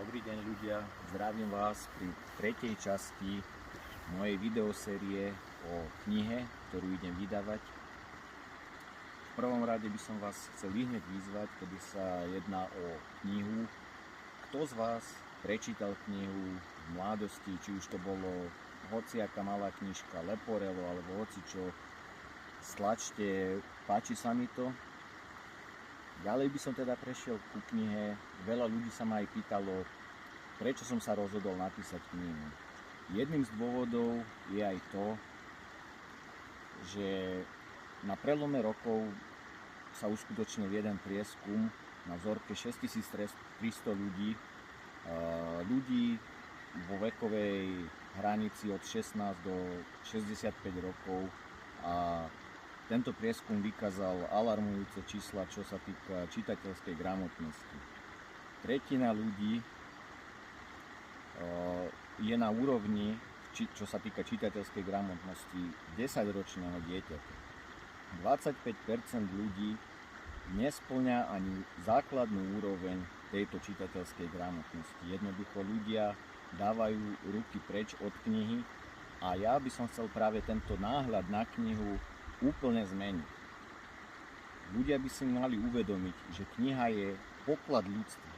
Dobrý deň ľudia, zdravím vás pri tretej časti mojej videosérie o knihe, ktorú idem vydávať. V prvom rade by som vás chcel hneď vyzvať, keby sa jedná o knihu. Kto z vás prečítal knihu v mladosti, či už to bolo hociaká malá knižka, Leporello alebo hocičo, stlačte, páči sa mi to. Ďalej by som teda prešiel ku knihe. Veľa ľudí sa ma aj pýtalo, prečo som sa rozhodol napísať knihu. Jedným z dôvodov je aj to, že na prelome rokov sa uskutočnil jeden prieskum na vzorke 6300 ľudí. Ľudí vo vekovej hranici od 16 do 65 rokov a tento prieskum vykázal alarmujúce čísla, čo sa týka čitateľskej gramotnosti. Tretina ľudí je na úrovni, čo sa týka čitateľskej gramotnosti 10-ročného dieťaťa. 25% ľudí nespĺňa ani základnú úroveň tejto čitateľskej gramotnosti. Jednoducho ľudia dávajú ruky preč od knihy a ja by som chcel práve tento náhľad na knihu úplne zmeniť. Ľudia by si mali uvedomiť, že kniha je poklad ľudstva.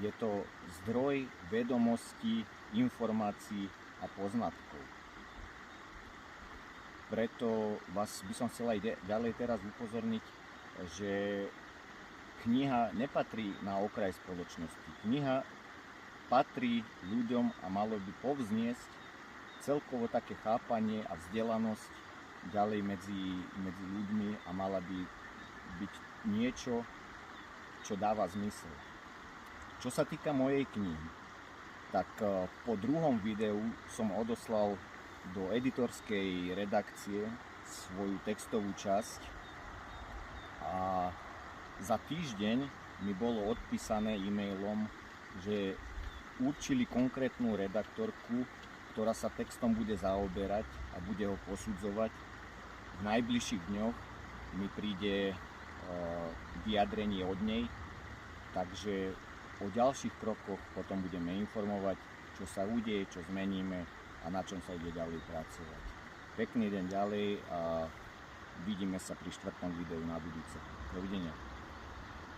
Je to zdroj vedomostí, informácií a poznatkov. Preto vás by som chcel aj ďalej teraz upozorniť, že kniha nepatrí na okraj spoločnosti. Kniha patrí ľuďom a malo by povzniesť celkovo také chápanie a vzdelanosť ďalej medzi ľuďmi a mala by byť niečo, čo dáva zmysel. Čo sa týka mojej knihy, tak po druhom videu som odoslal do editorskej redakcie svoju textovú časť a za týždeň mi bolo odpísané e-mailom, že určili konkrétnu redaktorku, ktorá sa textom bude zaoberať a bude ho posudzovať. V najbližších dňoch mi príde vyjadrenie od nej, takže o ďalších krokoch potom budeme informovať, čo sa udeje, čo zmeníme a na čom sa ide ďalej pracovať. Pekný deň ďalej a vidíme sa pri 4. videu na budúce. Dovidenia.